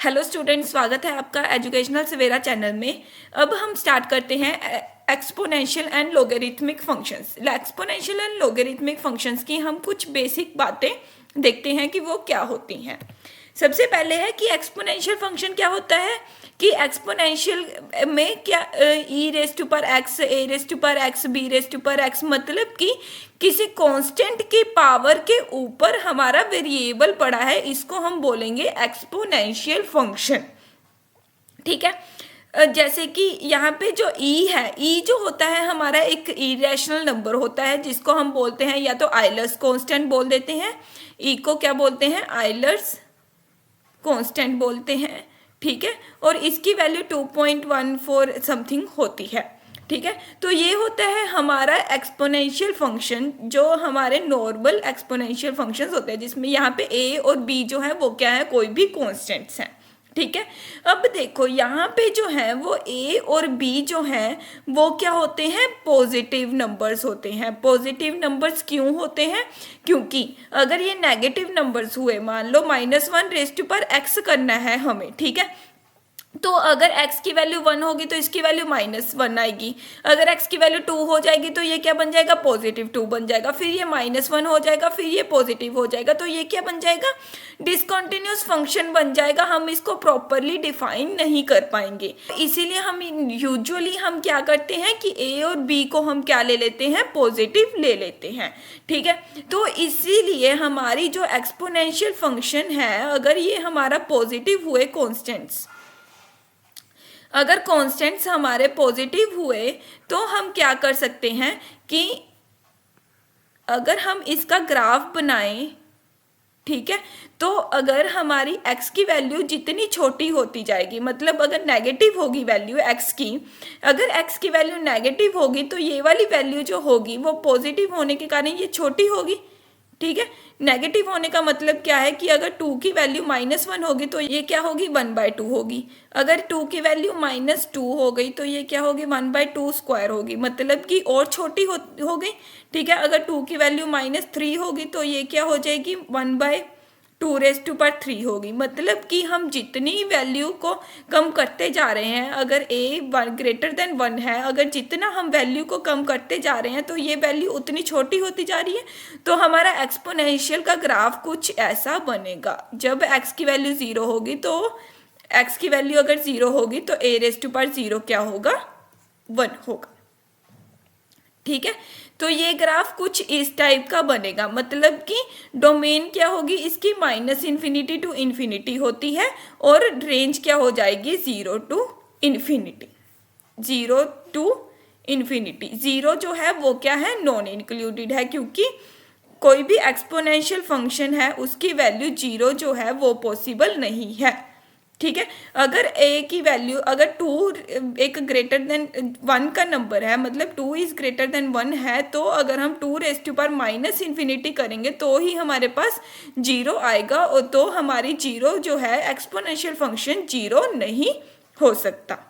Hello students, स्वागत है आपका एजुकेशनल सवेरा चैनल में। अब हम स्टार्ट करते हैं exponential and logarithmic functions. Exponential and logarithmic functions की हम कुछ बेसिक बातें देखते हैं कि वो क्या होती हैं। सबसे पहले है कि एक्सपोनेंशियल फंक्शन क्या होता है, कि एक्सपोनेंशियल में क्या ई रेस टू पर एक्स, ए रेस टू पर एक्स, बी रेस टू पर एक्स, मतलब कि किसी कांस्टेंट की पावर के ऊपर हमारा वेरिएबल पड़ा है, इसको हम बोलेंगे एक्सपोनेंशियल फंक्शन। ठीक है। जैसे कि यहाँ पे जो ई है, ई जो होता है हमारा एक इरेशनल नंबर होता है जिसको हम बोलते हैं या तो आइलर्स कांस्टेंट बोल देते हैं, ई को क्या बोलते हैं, आइलर्स कांस्टेंट बोलते हैं। ठीक है, और इसकी वैल्यू 2.14 समथिंग होती है। ठीक है, तो ये होता है हमारा एक्सपोनेंशियल फंक्शन, जो हमारे नॉर्मल एक्सपोनेंशियल फंक्शंस होते हैं जिसमें यहाँ पे ए और बी जो है वो क्या है, कोई भी कॉन्स्टेंट्स हैं। ठीक है, अब देखो यहाँ पे जो है वो ए और बी जो है वो क्या होते हैं, पॉजिटिव नंबर्स होते हैं। पॉजिटिव नंबर्स क्यों होते हैं, क्योंकि अगर ये नेगेटिव नंबर्स हुए, मान लो -1 रेज़ टू पावर एक्स करना है हमें, ठीक है, तो अगर x की वैल्यू 1 होगी तो इसकी वैल्यू -1 आएगी। अगर x की वैल्यू 2 हो जाएगी तो ये क्या बन जाएगा, +2 बन जाएगा। फिर ये -1 हो जाएगा, फिर ये पॉजिटिव हो जाएगा, तो ये क्या बन जाएगा, डिसकंटिन्यूअस फंक्शन बन जाएगा। हम इसको प्रॉपरली डिफाइन नहीं कर पाएंगे, इसीलिए हम यूजुअली हम क्या करते हैं कि a और b को हम क्या ले लेते हैं, पॉजिटिव ले लेते हैं। ठीक है, तो इसीलिए हमारी जो एक्सपोनेंशियल फंक्शन है, अगर ये हमारा पॉजिटिव हुए कॉन्स्टेंट्स, अगर कांस्टेंट्स हमारे पॉजिटिव हुए तो हम क्या कर सकते हैं कि अगर हम इसका ग्राफ बनाएं, ठीक है, तो अगर हमारी x की वैल्यू जितनी छोटी होती जाएगी, मतलब अगर नेगेटिव होगी वैल्यू x की, अगर x की वैल्यू नेगेटिव होगी तो ये वाली वैल्यू जो होगी वो पॉजिटिव होने के कारण ये छोटी होगी। ठीक है, नेगेटिव होने का मतलब क्या है कि अगर 2 की वैल्यू -1 होगी तो ये क्या होगी, 1/2 होगी। अगर 2 की वैल्यू -2 हो गई तो ये क्या होगी, 1/2 स्क्वायर होगी, मतलब कि और छोटी हो गई। ठीक है, अगर 2 की वैल्यू -3 होगी तो ये क्या हो जाएगी, 1/2 रेज़ टू पावर 3 होगी। मतलब कि हम जितनी वैल्यू को कम करते जा रहे हैं, अगर a ग्रेटर देन 1 है, अगर जितना हम वैल्यू को कम करते जा रहे हैं तो ये वैल्यू उतनी छोटी होती जा रही है। तो हमारा एक्सपोनेंशियल का ग्राफ कुछ ऐसा बनेगा। जब x की वैल्यू 0 होगी तो x की वैल्यू अगर 0 होगी तो a रेज़ टू पावर 0 क्या होगा, 1 होगा। ठीक है, तो ये ग्राफ कुछ इस टाइप का बनेगा, मतलब कि डोमेन क्या होगी इसकी, -∞ टू इन्फिनिटी होती है, और रेंज क्या हो जाएगी, 0 टू इन्फिनिटी। 0 टू इन्फिनिटी, 0 जो है वो क्या है, नॉन इंक्लूडेड है, क्योंकि कोई भी एक्सपोनेंशियल फंक्शन है उसकी वैल्यू 0 जो है वो पॉसिबल नहीं है। ठीक है, अगर a की वैल्यू, अगर 2 एक ग्रेटर देन 1 का नंबर है, मतलब 2 इज ग्रेटर देन 1 है, तो अगर हम 2 रेज़ टू पावर -∞ करेंगे तो ही हमारे पास 0 आएगा, और तो हमारी 0 जो है एक्सपोनेंशियल फंक्शन 0 नहीं हो सकता।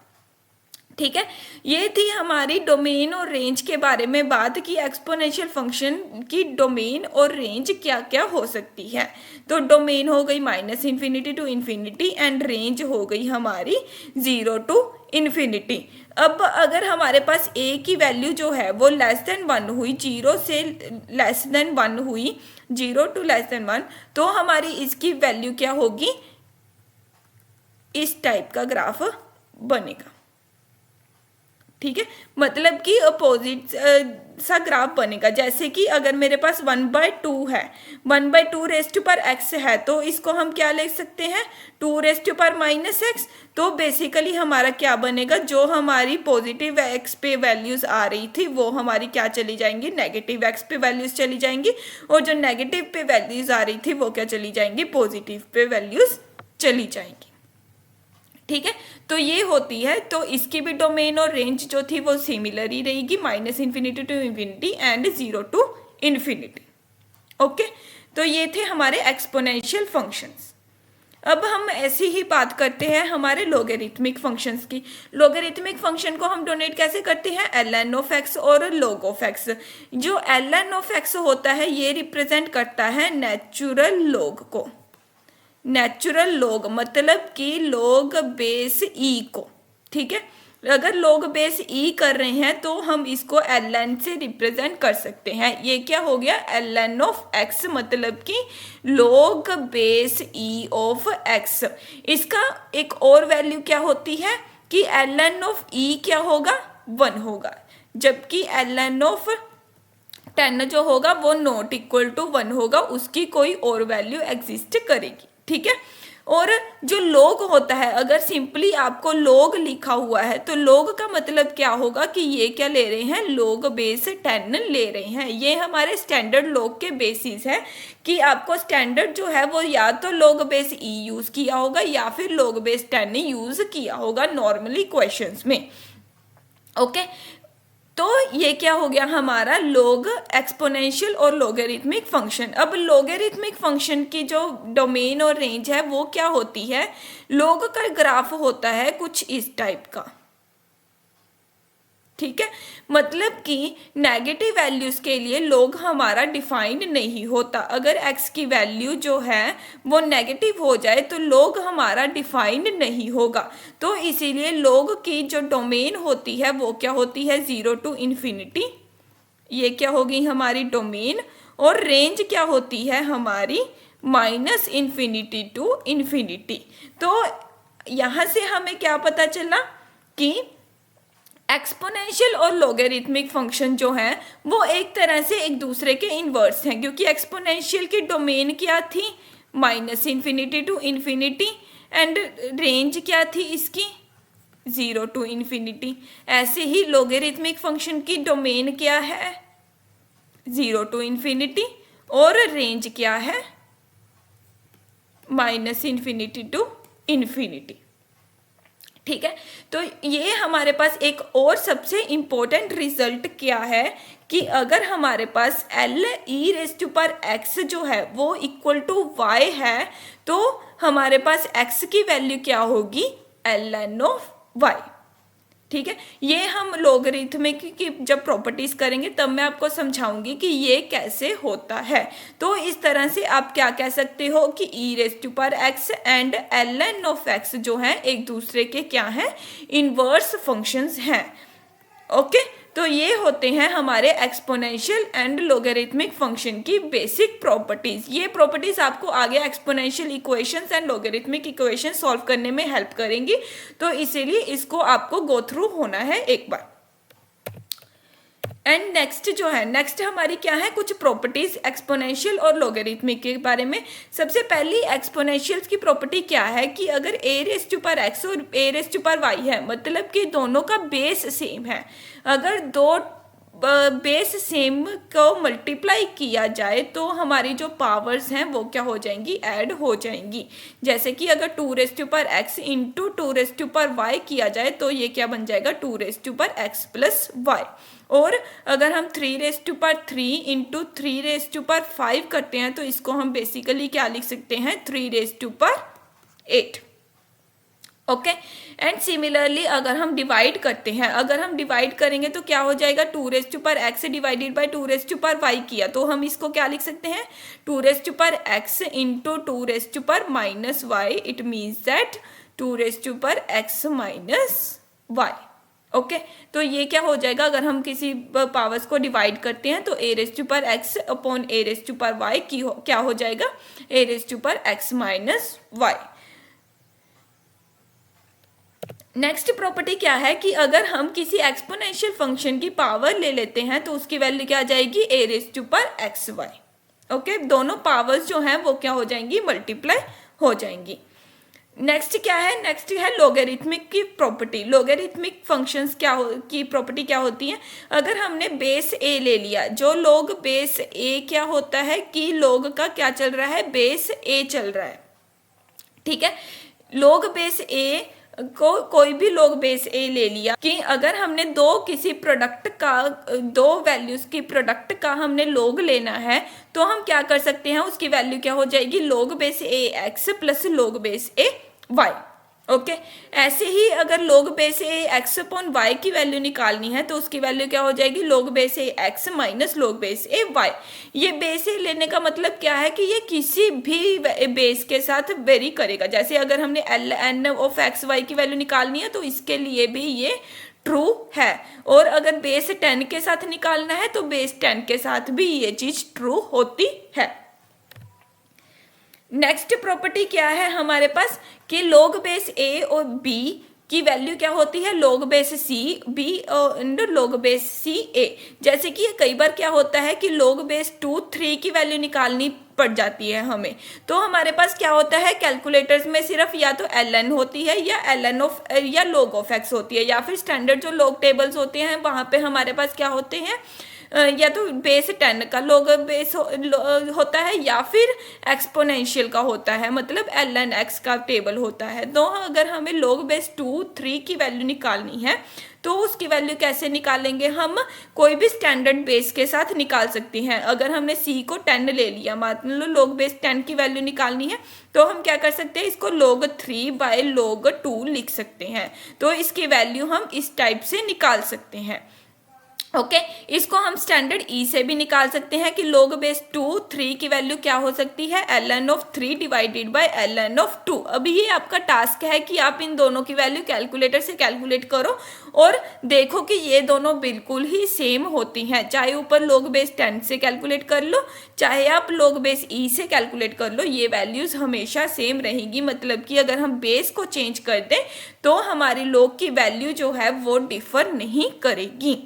ठीक है, ये थी हमारी डोमेन और रेंज के बारे में बात की, एक्सपोनेंशियल फंक्शन की डोमेन और रेंज क्या क्या हो सकती है। तो डोमेन हो गई -∞ टू इन्फिनिटी, एंड रेंज हो गई हमारी 0 टू इन्फिनिटी। अब अगर हमारे पास a की वैल्यू जो है वो <1 हुई, 0 से <1 हुई, 0 टू <1, तो हमारी इसकी वैल्यू क्या होगी, इस टाइप का ग्राफ बनेगा। ठीक है, मतलब कि अपोजिट सा ग्राफ बनेगा। जैसे कि अगर मेरे पास 1/2 है, 1/2 रेज़ टू पावर x है, तो इसको हम क्या लिख सकते हैं, 2 रेज़ टू पावर -x। तो बेसिकली हमारा क्या बनेगा, जो हमारी पॉजिटिव x पे वैल्यूज आ रही थी वो हमारी क्या चली जाएंगी, नेगेटिव x पे वैल्यूज चली जाएंगी, और जो नेगेटिव पे वैल्यूज आ रही थी वो क्या चली जाएंगी, पॉजिटिव पे वैल्यूज चली जाएंगी। ठीक है, तो ये होती है, तो इसकी भी डोमेन और रेंज जो थी वो सिमिलर ही रहेगी, -∞ to infinity and 0 to infinity. Okay, तो ये थे हमारे एक्सपोनेंशियल फंक्शंस। अब हम ऐसी ही बात करते हैं हमारे लोगरिथमिक फंक्शंस की। लोगरिथमिक फंक्शन को हम डोनेट कैसे करते हैं, ln ऑफ x और log ऑफ x। जो ln ऑफ x होता है ये रिप्रेजेंट करता है नेचुरल लॉग को। नेचुरल लॉग मतलब कि log बेस ई को, ठीक है। अगर log बेस ई कर रहे हैं तो हम इसको ln से रिप्रेजेंट कर सकते हैं। ये क्या हो गया, ln ऑफ x, मतलब कि log base E of x। इसका एक और वैल्यू क्या होती है कि ln ऑफ ई क्या होगा, 1 होगा, जबकि ln ऑफ 10 जो होगा वो नॉट इक्वल टू 1 होगा, उसकी कोई और वैल्यू एग्जिस्ट करेगी, ठीक है। और जो log होता है, अगर सिंपली आपको log लिखा हुआ है तो log का मतलब क्या होगा कि ये क्या ले रहे हैं, log बेस 10 ले रहे हैं। ये हमारे स्टैंडर्ड log के बेसिस है कि आपको स्टैंडर्ड जो है वो या तो log बेस ई यूज किया होगा या फिर log बेस 10 यूज किया होगा नॉर्मली क्वेश्चंस में, ओके। तो ये क्या हो गया हमारा log एक्सपोनेंशियल और लोगरिथमिक फंक्शन। अब लोगरिथमिक फंक्शन की जो डोमेन और रेंज है वो क्या होती है, log का ग्राफ होता है कुछ इस टाइप का, ठीक है। मतलब कि नेगेटिव वैल्यूज के लिए log हमारा डिफाइंड नहीं होता। अगर x की वैल्यू जो है वो नेगेटिव हो जाए तो log हमारा डिफाइंड नहीं होगा। तो इसीलिए log की जो डोमेन होती है वो क्या होती है, 0 to इन्फिनिटी, ये क्या होगी हमारी डोमेन। और रेंज क्या होती है हमारी, -इन्फिनिटी टू इन्फिनिटी। तो यहाँ से हमें क्या पता चला कि एक्सपोनेंशियल और लोगरिथमिक फंक्शन जो है वो एक तरह से एक दूसरे के इन्वर्स हैं, क्योंकि एक्सपोनेंशियल की डोमेन क्या थी, -infinity to infinity, and range क्या थी इसकी, 0 to इन्फिनिटी। ऐसे ही लोगरिथमिक फंक्शन की डोमेन क्या है, 0 to इन्फिनिटी, और रेंज क्या है, -इन्फिनिटी टू इन्फिनिटी, ठीक है। तो ये हमारे पास एक और सबसे इम्पोर्टेंट रिजल्ट क्या है कि अगर हमारे पास l(e)x जो है वो इक्वल टू y है तो हमारे पास x की वैल्यू क्या होगी, ln ऑफ y, ठीक है। ये हम लोगरिथमिक की जब प्रॉपर्टीज करेंगे तब मैं आपको समझाऊंगी कि ये कैसे होता है। तो इस तरह से आप क्या कह सकते हो कि e(x) and ln of x जो है एक दूसरे के क्या हैं, इनवर्स फंक्शंस हैं, ओके। तो ये होते हैं हमारे एक्सपोनेंशियल एंड लोगरिथमिक फंक्शन की बेसिक प्रॉपर्टीज। ये प्रॉपर्टीज आपको आगे exponential equations and logarithmic equation solve करने में हेल्प करेंगी, तो इसीलिए इसको आपको गो थ्रू होना है एक बार। एंड नेक्स्ट जो है, नेक्स्ट हमारी क्या है, कुछ प्रॉपर्टीज एक्सपोनेंशियल और लोगरिथमिक के बारे में। सबसे पहली एक्सपोनेंशियल की प्रॉपर्टी क्या है कि अगर a(x) और a(y) है, मतलब कि दोनों का बेस सेम है। अगर दो बेस सेम को मल्टीप्लाई किया जाए तो हमारी जो पावर्स हैं वो क्या हो जाएंगी, ऐड हो जाएंगी। जैसे कि अगर 2(x) इंटू 2(y) किया जाए तो ये क्या बन जाएगा, 2(x) प्लस y। और अगर हम 3(3) इंटू 3(5) करते हैं तो इसको हम बेसिकली क्या लिख सकते हैं, 3(8), ओके। एंड सिमिलरली अगर हम डिवाइड करते हैं, अगर हम डिवाइड करेंगे तो क्या हो जाएगा, 2(x) डिवाइडेड बाई 2(y) किया तो हम इसको क्या लिख सकते हैं, 2(x) into 2(-y), it means that 2(x) - y, okay. तो ये क्या हो जाएगा, अगर हम किसी पावर्स को डिवाइड करते हैं तो a(x) अपॉन a(y) की क्या हो जाएगा, a(x) - y। नेक्स्ट प्रॉपर्टी क्या है कि अगर हम किसी एक्सपोनेंशियल फंक्शन की पावर ले लेते हैं तो उसकी वैल्यू क्या आ जाएगी, a(xy), ओके। दोनों पावर्स जो हैं वो क्या हो जाएंगी, मल्टीप्लाई हो जाएंगी। नेक्स्ट क्या है, नेक्स्ट है लोगरिथमिक की प्रॉपर्टी। लोगरिथमिक फंक्शंस की प्रॉपर्टी क्या होती है, अगर हमने बेस a ले लिया, जो log बेस a क्या होता है कि log का क्या चल रहा है, बेस a चल रहा है, ठीक है। log बेस a को कोई भी log बेस a ले लिया कि अगर हमने किसी प्रोडक्ट का, दो वैल्यूज की प्रोडक्ट का हमने log लेना है तो हम क्या कर सकते हैं, उसकी वैल्यू क्या हो जाएगी, log base a x plus log base a y, okay ऐसे ही अगर log बेस ए एक्स अपॉन वाई की वैल्यू निकालनी है तो उसकी वैल्यू क्या हो जाएगी, log बेस ए एक्स माइनस log बेस ए वाई। ये बेस ए लेने का मतलब क्या है कि ये किसी भी बेस के साथ वेरी करेगा। जैसे अगर हमने L N of X Y की वैल्यू निकालनी है तो इसके लिए भी ये ट्रू है, और अगर बेस 10 के साथ निकालना है तो बेस 10 के साथ भी ये चीज ट्रू होती है। नेक्स्ट प्रॉपर्टी क्या है हमारे पास कि log बेस ए और बी की वैल्यू क्या होती है, log base c b and log base c a. जैसे कि कई बार क्या होता है कि log बेस 2 3 की वैल्यू निकालनी पड़ जाती है हमें, तो हमारे पास क्या होता है कैलकुलेटर्स में सिर्फ या तो ln होती है या ln ऑफ या log ऑफ x होती है, या फिर स्टैंडर्ड जो log टेबल्स होते हैं वहां पे हमारे पास क्या होते हैं या तो बेस 10 का log बेस होता है या फिर एक्सपोनेंशियल का होता है, मतलब ln x का टेबल होता है। तो अगर हमें log बेस 2 3 की वैल्यू निकालनी है तो उसकी वैल्यू कैसे निकालेंगे, हम कोई भी स्टैंडर्ड बेस के साथ निकाल सकते हैं। अगर हमने c को 10 ले लिया, मान लो log बेस 10 की वैल्यू निकालनी है तो हम क्या कर सकते हैं, इसको log 3 बाय log 2 लिख सकते हैं। तो इसकी वैल्यू हम इस टाइप से निकाल सकते हैं। ओके इसको हम स्टैंडर्ड ई से भी निकाल सकते हैं कि log बेस 2 3 की वैल्यू क्या हो सकती है, ln of 3 divided by ln of 2। अभी ये आपका टास्क है कि आप इन दोनों की वैल्यू कैलकुलेटर से कैलकुलेट करो और देखो कि ये दोनों बिल्कुल ही सेम होती हैं, चाहे ऊपर log बेस 10 से कैलकुलेट कर लो चाहे आप log बेस ई से कैलकुलेट कर लो, ये वैल्यूज हमेशा सेम रहेंगी। मतलब कि अगर हम बेस को चेंज कर दें तो हमारी log की वैल्यू जो है वो डिफर नहीं करेगी।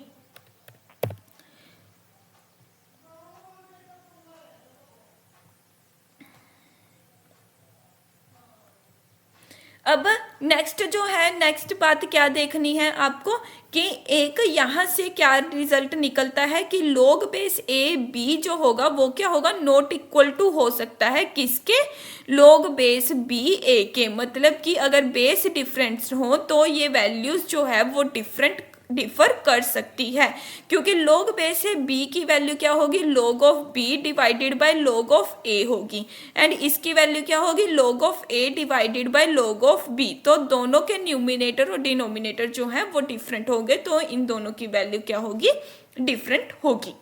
अब नेक्स्ट बात क्या देखनी है आपको कि एक यहाँ से क्या रिजल्ट निकलता है कि log बेस ए बी जो होगा वो क्या होगा, नॉट इक्वल टू हो सकता है किसके, log बेस बी ए के। मतलब कि अगर बेस डिफरेंस हो तो ये वैल्यूज जो है वो डिफर कर सकती है, क्योंकि log बेस ए बी की वैल्यू क्या होगी, log of b divided by log of a होगी, एंड इसकी वैल्यू क्या होगी, log of a divided by log of b. तो दोनों के न्यूमिनेटर और डिनोमिनेटर जो है वो डिफरेंट होंगे, तो इन दोनों की वैल्यू क्या होगी, डिफरेंट होगी।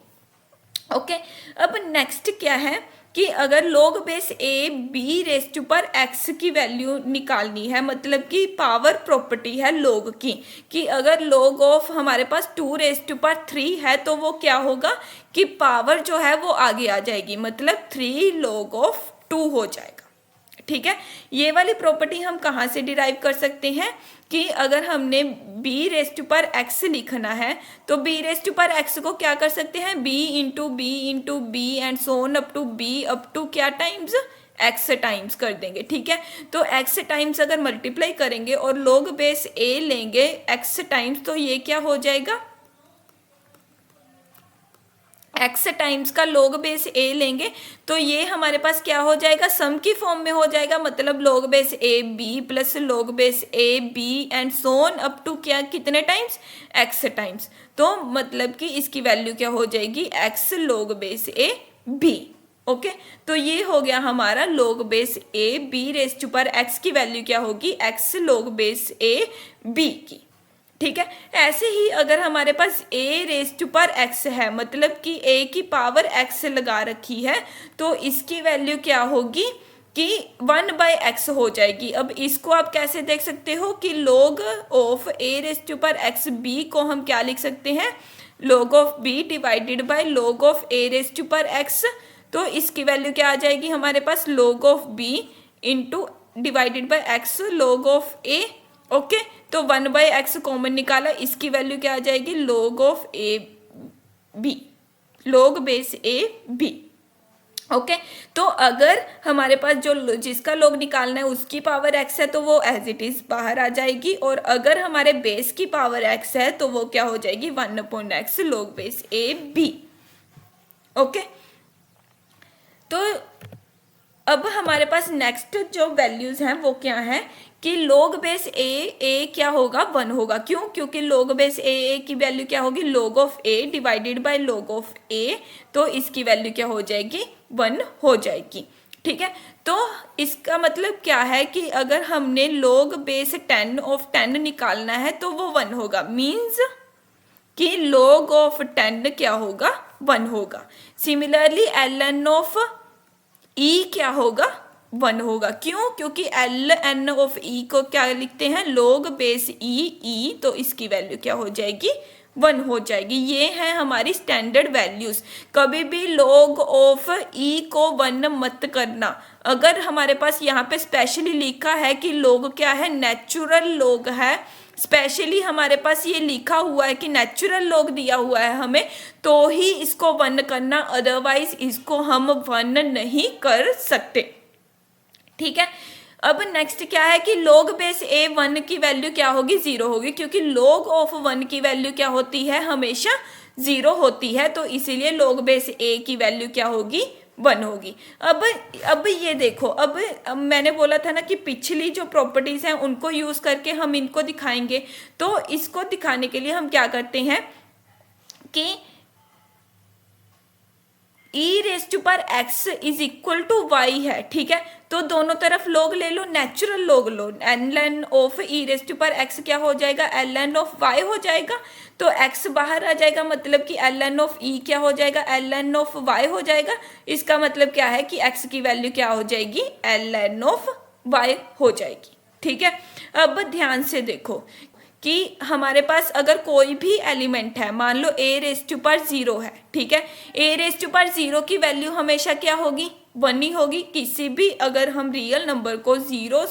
ओके अब नेक्स्ट क्या है कि अगर log base A B raise to पर एक्स की वैल्यू निकालनी है, मतलब कि पावर प्रॉपर्टी है log की, कि अगर log ऑफ हमारे पास 2 रेस टू पर 3 है तो वो क्या होगा कि पावर जो है वो आगे आ जाएगी, मतलब 3 log ऑफ 2 हो जाएगा। ठीक है, ये वाली प्रॉपर्टी हम कहाँ से डिराइव कर सकते हैं कि अगर हमने b रेस टू पर x लिखना है तो b रेस टू पर x को क्या कर सकते हैं, b into B and so on up to क्या टाइम्स, x टाइम्स कर देंगे। ठीक है, तो x टाइम्स अगर मल्टीप्लाई करेंगे और log बेस a लेंगे x टाइम्स तो ये क्या हो जाएगा, x टाइम्स का log बेस a लेंगे तो ये हमारे पास क्या हो जाएगा, सम की फॉर्म में हो जाएगा, मतलब log base a b plus log base a b and so on up to क्या कितने टाइम्स, x टाइम्स। तो मतलब कि इसकी वैल्यू क्या हो जाएगी, x log base a b। Okay तो ये हो गया हमारा log base a b raise to पर x की वैल्यू क्या होगी, x log base a b की। ठीक है, ऐसे ही अगर हमारे पास a रेस टू पर x है, मतलब कि a की पावर x लगा रखी है, तो इसकी वैल्यू क्या होगी कि 1 बाय x हो जाएगी। अब इसको आप कैसे देख सकते हो कि log of a raise to पर x b को हम क्या लिख सकते हैं, log of b divided by log of a raise to पर x। तो इसकी वैल्यू क्या आ जाएगी हमारे पास, log of b into divided by x log of a। Okay तो 1 बाय एक्स कॉमन निकाला, इसकी वैल्यू क्या आ जाएगी, log of A B, log base A B. Okay तो अगर हमारे पास जो जिसका log निकालना है उसकी पावर x है तो वो एज इट इज बाहर आ जाएगी, और अगर हमारे बेस की पावर x है तो वो क्या हो जाएगी, 1/x log बेस ए बी। ओके तो अब हमारे पास नेक्स्ट जो वैल्यूज हैं वो क्या है कि log बेस ए क्या होगा, 1 होगा। क्यों, क्योंकि log बेस ए की वैल्यू क्या होगी, log of a divided by log of a, तो इसकी वैल्यू क्या हो जाएगी, 1 हो जाएगी। ठीक है, तो इसका मतलब क्या है कि अगर हमने log बेस 10 ऑफ 10 निकालना है तो वो 1 होगा, मीन्स कि log ऑफ 10 क्या होगा, 1 होगा। सिमिलरली ln ऑफ e क्या होगा, 1 होगा। क्यों? क्योंकि ln ऑफ e को क्या लिखते हैं, log बेस e, तो इसकी वैल्यू क्या हो जाएगी, 1 हो जाएगी। ये है हमारी स्टैंडर्ड वैल्यूज। कभी भी log ऑफ e को 1 मत करना। अगर हमारे पास यहाँ पे स्पेशली लिखा है कि log क्या है, नेचुरल log है, स्पेशली हमारे पास ये लिखा हुआ है कि नेचुरल log दिया हुआ है हमें, तो ही इसको 1 करना, अदरवाइज इसको हम 1 नहीं कर सकते। ठीक है। अब नेक्स्ट क्या है कि log बेस a 1 की वैल्यू क्या होगी, 0 होगी, क्योंकि log ऑफ 1 की वैल्यू क्या होती है, हमेशा 0 होती है, तो इसीलिए log बेस a की वैल्यू क्या होगी, 1 होगी। अब ये देखो, अब मैंने बोला था ना कि पिछली जो प्रॉपर्टीज हैं उनको यूज करके हम इनको दिखाएंगे। तो इसको दिखाने के लिए हम क्या करते हैं कि ई रेस टू पर x is equal to y है। ठीक है, तो दोनों तरफ log ले लो, नेचुरल log लो, ln of e raise to पर एक्स क्या हो जाएगा, ln ऑफ वाई हो जाएगा। तो x बाहर आ जाएगा, मतलब कि ln ऑफ ई क्या हो जाएगा, ln ऑफ वाई हो जाएगा। इसका मतलब क्या है कि x की वैल्यू क्या हो जाएगी, ln ऑफ वाई हो जाएगी। ठीक है, अब ध्यान से देखो कि हमारे पास अगर कोई भी एलिमेंट है, मान लो a रेस टू पर 0 है। ठीक है, a रेस टू पर 0 की वैल्यू हमेशा क्या होगी, 1 ही होगी। किसी भी अगर हम रियल नंबर को 0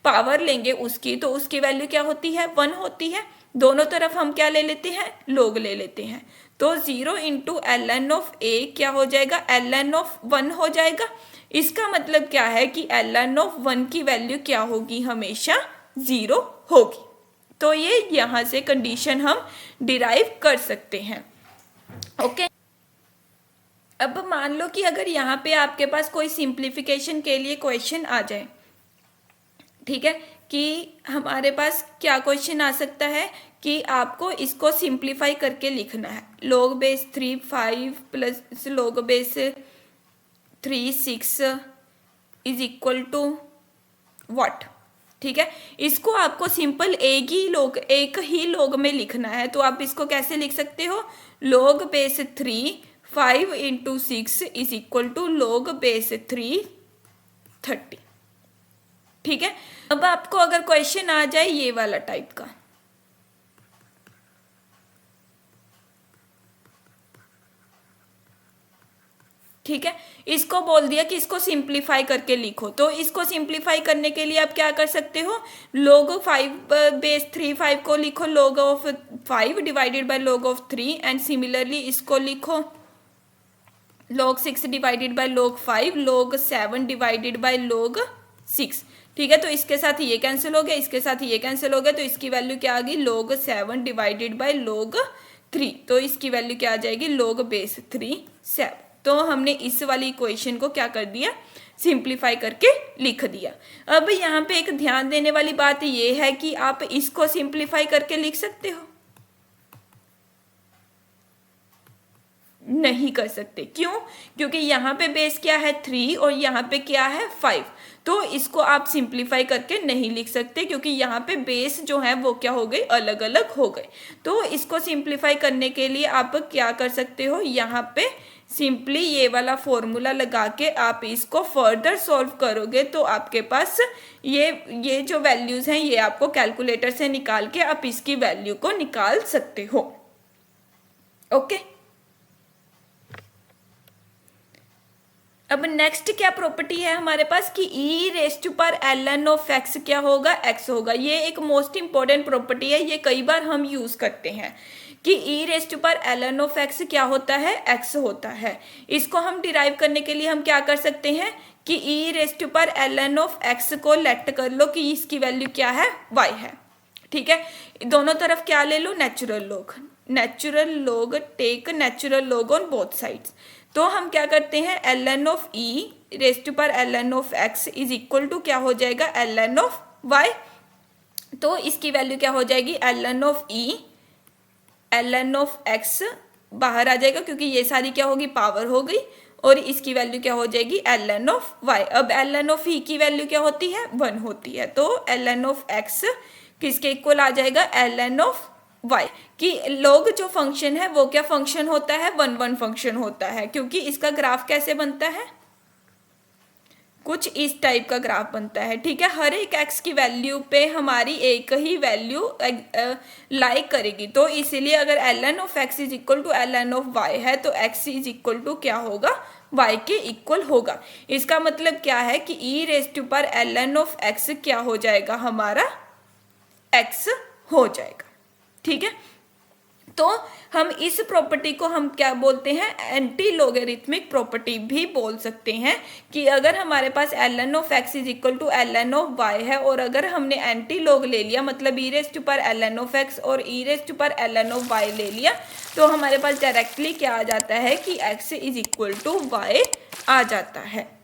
पावर लेंगे उसकी, तो उसकी वैल्यू क्या होती है, 1 होती है। दोनों तरफ हम क्या ले लेते हैं, log ले लेते हैं। तो 0 इंटू ln ऑफ a क्या हो जाएगा, ln ऑफ 1 हो जाएगा। इसका मतलब क्या है कि ln ऑफ 1 की वैल्यू क्या होगी, हमेशा 0 होगी। तो ये यहाँ से कंडीशन हम डिराइव कर सकते हैं। ओके, अब मान लो कि अगर यहाँ पे आपके पास कोई सिंप्लीफिकेशन के लिए क्वेश्चन आ जाए। ठीक है, कि हमारे पास क्या क्वेश्चन आ सकता है कि आपको इसको सिंप्लीफाई करके लिखना है। log base 3 5 plus log base 3 6 is equal to what. ठीक है, इसको आपको सिंपल एक ही log में लिखना है। तो आप इसको कैसे लिख सकते हो, log base 3 5 into 6 is equal to log base 3 30। ठीक है, अब आपको अगर क्वेश्चन आ जाए ये वाला टाइप का, ठीक है, इसको बोल दिया कि इसको सिंप्लीफाई करके लिखो। तो इसको सिंप्लीफाई करने के लिए आप क्या कर सकते हो, log 5 बेस 3 5 को लिखो log of 5 divided by log of 3, and similarly इसको लिखो log 6 divided by log 5, log 7 divided by log 6। ठीक है, तो इसके साथ ये कैंसिल हो गया, इसके साथ ये कैंसिल हो गया, तो इसकी वैल्यू क्या आ गई, log 7 डिवाइडेड बाय log 3। तो इसकी वैल्यू क्या आ जाएगी, log बेस 3 7। तो हमने इस वाली इक्वेशन को क्या कर दिया, सिंप्लीफाई करके लिख दिया। अब यहाँ पे एक ध्यान देने वाली बात ये है कि आप इसको सिंप्लीफाई करके लिख सकते हो, नहीं कर सकते। क्यों? क्योंकि यहाँ पे बेस क्या है 3 और यहाँ पे क्या है 5। तो इसको आप सिंप्लीफाई करके नहीं लिख सकते, क्योंकि यहाँ पे बेस जो है वो क्या हो गई, अलग अलग हो गए। तो इसको सिंप्लीफाई करने के लिए आप क्या कर सकते हो, यहाँ पे सिंपली ये वाला फॉर्मूला लगा के आप इसको फर्दर सॉल्व करोगे, तो आपके पास ये जो वैल्यूज हैं ये आपको कैलकुलेटर से निकाल के आप इसकी वैल्यू को निकाल सकते हो। ओके, अब नेक्स्ट क्या प्रॉपर्टी है हमारे पास कि ई रेस टू पर ln ऑफ एक्स क्या होगा, x होगा। ये एक मोस्ट इंपॉर्टेंट प्रॉपर्टी है, ये कई बार हम यूज करते हैं कि ई रेस टू पर ln ऑफ एक्स क्या होता है, x होता है। इसको हम डिराइव करने के लिए हम क्या कर सकते हैं कि ई रेस टू पर ln ऑफ एक्स को लेट कर लो कि इसकी वैल्यू क्या है, y है। ठीक है, दोनों तरफ क्या ले लो, natural log, take natural log on both sides. तो हम क्या करते हैं, ln of e raise to पर ln of x is equal to क्या हो जाएगा, ln ऑफ y। तो इसकी वैल्यू क्या हो जाएगी, ln of e ln of x बाहर आ जाएगा, क्योंकि ये सारी क्या होगी, पावर हो गई, और इसकी वैल्यू क्या हो जाएगी ln ऑफ y। अब ln ऑफ e की वैल्यू क्या होती है 1 होती है, तो ln ऑफ x किसके इक्वल आ जाएगा ln ऑफ y। कि log जो फंक्शन है वो क्या फंक्शन होता है 1 फंक्शन होता है, क्योंकि इसका ग्राफ कैसे बनता है कुछ इस टाइप का ग्राफ बनता है। ठीक है, हर एक x की वैल्यू पे हमारी एक ही वैल्यू लाइक करेगी, तो इसीलिए अगर ln of x is equal to ln of y है तो x इज इक्वल टू क्या होगा y के इक्वल होगा। इसका मतलब क्या है कि e रेज टू पर ln ऑफ x क्या हो जाएगा हमारा x हो जाएगा। ठीक है, तो हम इस प्रॉपर्टी को हम क्या बोलते हैं एंटी लोगरिथमिक प्रॉपर्टी भी बोल सकते हैं, कि अगर हमारे पास ln of x is equal to ln of y है और अगर हमने एंटी लॉग ले लिया मतलब e रेज टू पर ln ऑफ x और e रेज टू पर ln ऑफ y ले लिया, तो हमारे पास डायरेक्टली क्या आ जाता है कि x is equal to y आ जाता है।